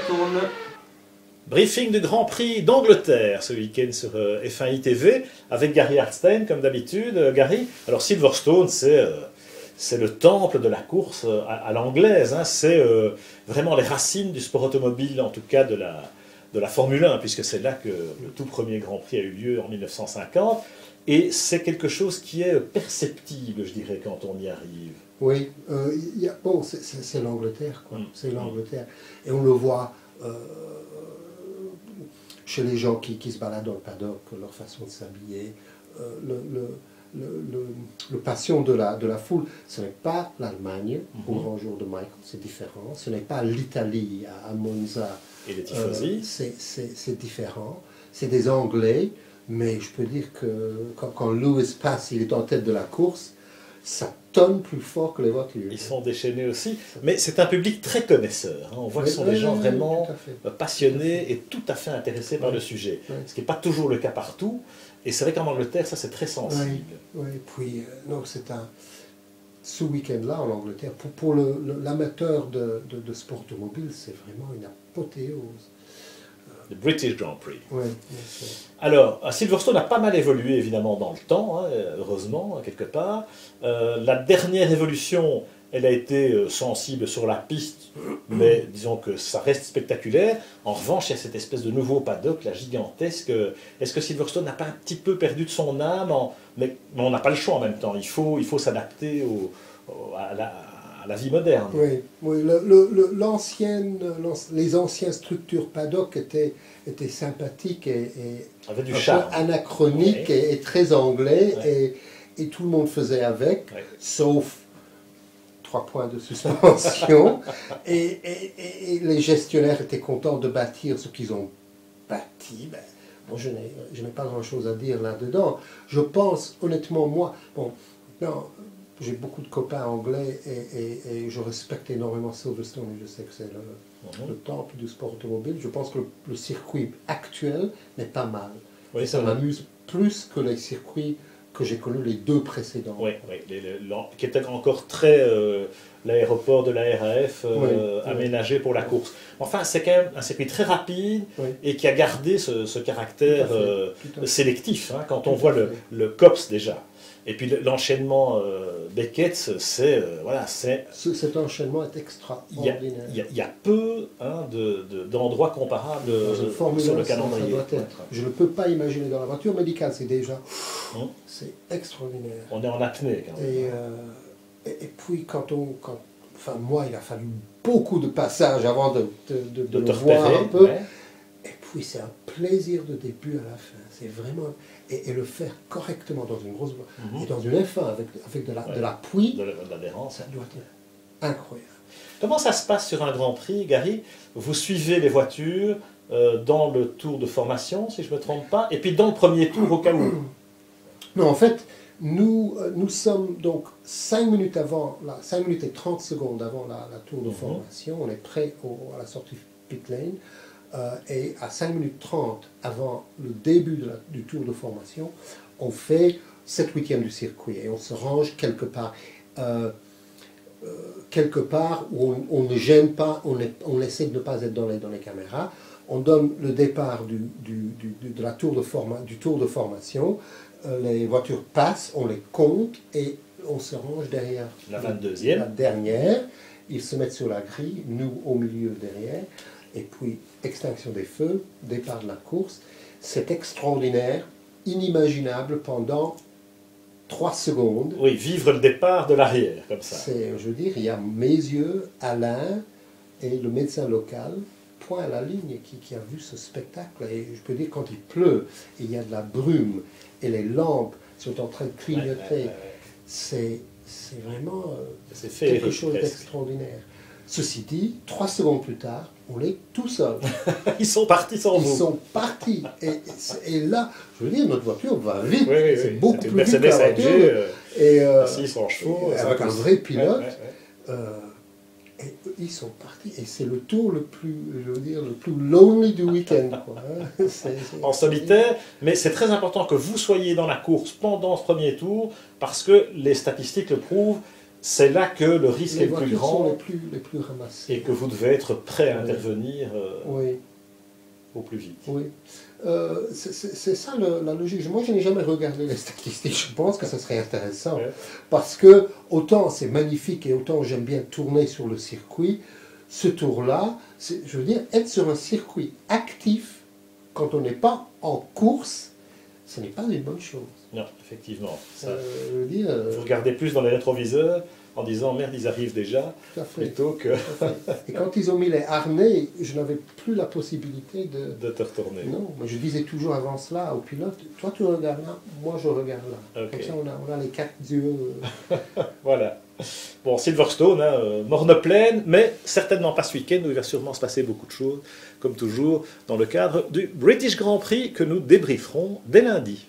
tourne. Briefing du Grand Prix d'Angleterre ce week-end sur F1 ITV avec Gary Hartstein comme d'habitude. Gary, alors Silverstone c'est le temple de la course à l'anglaise, hein. C'est vraiment les racines du sport automobile, en tout cas de la Formule 1, puisque c'est là que le tout premier Grand Prix a eu lieu en 1950. Et c'est quelque chose qui est perceptible, je dirais, quand on y arrive. Oui, bon, c'est l'Angleterre, quoi. C'est l'Angleterre. Et on le voit chez les gens qui se baladent dans le paddock, leur façon de s'habiller, le passion de la foule. Ce n'est pas l'Allemagne au grand jour de Michael, c'est différent. Ce n'est pas l'Italie à Monza. Et les tifosi. C'est différent. C'est des Anglais, mais je peux dire que quand Lewis passe, il est en tête de la course, ça tonne plus fort que les voitures. Ils sont déchaînés aussi, mais c'est un public très connaisseur, hein. On voit que ce sont des gens vraiment passionnés et tout à fait intéressés par le sujet, ce qui n'est pas toujours le cas partout, et c'est vrai qu'en Angleterre, ça c'est très sensible. Oui, puis non, ce week-end-là en Angleterre, pour l'amateur de sport automobile, c'est vraiment une apothéose. Le British Grand Prix. Oui, alors, Silverstone a pas mal évolué évidemment dans le temps, hein, heureusement, quelque part. La dernière évolution, elle a été sensible sur la piste, mais disons que ça reste spectaculaire. En revanche, il y a cette espèce de nouveau paddock, la gigantesque. Est-ce que Silverstone n'a pas un petit peu perdu de son âme mais on n'a pas le choix en même temps. Il faut s'adapter à la vie moderne. Oui, les anciennes structures paddock étaient sympathiques et avec du un charme, peu anachroniques et très anglais, et tout le monde faisait avec, sauf 3 points de suspension. et les gestionnaires étaient contents de bâtir ce qu'ils ont bâti. Bon, je n'ai pas grand-chose à dire là-dedans. Je pense, honnêtement, moi, j'ai beaucoup de copains anglais et je respecte énormément Silverstone et je sais que c'est le temple du sport automobile. Je pense que le circuit actuel n'est pas mal. Oui, ça m'amuse plus que les circuits que j'ai connus, les 2 précédents. Oui, qui était encore très l'aéroport de la RAF aménagé pour la course. Enfin, c'est quand même un circuit très rapide et qui a gardé ce caractère sélectif, hein, quand on voit le COPS déjà. Et puis l'enchaînement Beckett, cet enchaînement est extraordinaire. Il y a peu d'endroits comparables sur le calendrier. Je ne peux pas imaginer dans la voiture médicale, c'est déjà c'est extraordinaire. On est en apnée quand même. Et puis moi, il a fallu beaucoup de passages avant de le voir un peu. Et puis c'est un plaisir de début à la fin. C'est vraiment... Et le faire correctement dans une grosse voiture, et dans une F1 avec de l'appui, de l'adhérence, ça doit être incroyable. Comment ça se passe sur un Grand Prix, Gary? Vous suivez les voitures dans le tour de formation, si je ne me trompe pas, et puis dans le premier tour au cas où? Non, en fait, nous sommes donc 5 minutes avant, 5 minutes et 30 secondes avant la tour de formation, on est prêt à la sortie pit lane. Et à 5 minutes 30 avant le début du tour de formation, on fait 7/8 du circuit et on se range quelque part où on ne gêne pas, on essaie de ne pas être dans les caméras. On donne le départ du tour de formation, les voitures passent, on les compte et on se range derrière la 22e. La dernière. Ils se mettent sur la grille, nous au milieu derrière. Et puis, extinction des feux, départ de la course. C'est extraordinaire, inimaginable pendant 3 secondes. Oui, vivre le départ de l'arrière, comme ça. Je veux dire, il y a mes yeux, Alain et le médecin local, point à la ligne, qui a vu ce spectacle. Et je peux dire, quand il pleut, il y a de la brume, et les lampes sont en train de clignoter, c'est vraiment quelque chose d'extraordinaire. Ceci dit, 3 secondes plus tard, on est tout seul. Ils sont partis sans vous. Ils sont partis. Et là, je veux dire, notre voiture va vite. C'est beaucoup plus vite que Mercedes la voiture. AMG, 600 chevaux. Avec un vrai pilote. Et ils sont partis. Et c'est le tour le plus lonely du week-end. En solitaire. Mais c'est très important que vous soyez dans la course pendant ce premier tour, parce que les statistiques le prouvent. c'est là que le risque Les est le plus voitures sont grand les plus ramassées. et que vous devez être prêt à Oui. intervenir Oui, au plus vite. oui. C'est ça la logique. Moi, je n'ai jamais regardé les statistiques. Je pense que ça serait intéressant. Ouais. Parce que autant c'est magnifique et autant j'aime bien tourner sur le circuit, ce tour-là, je veux dire, être sur un circuit actif quand on n'est pas en course, ce n'est pas une bonne chose. Non, effectivement. Ça, Je veux dire, vous regardez plus dans les rétroviseurs en disant merde, ils arrivent déjà, tout à fait. plutôt que Tout à fait. Et quand ils ont mis les harnais, je n'avais plus la possibilité de... de te retourner. Non, mais je disais toujours avant cela au pilote, toi tu regardes là, moi je regarde là. Ok. Comme ça on a les quatre yeux. Voilà. Bon, Silverstone, morne pleine, mais certainement pas ce week-end où il va sûrement se passer beaucoup de choses, comme toujours, dans le cadre du British Grand Prix que nous débrieferons dès lundi.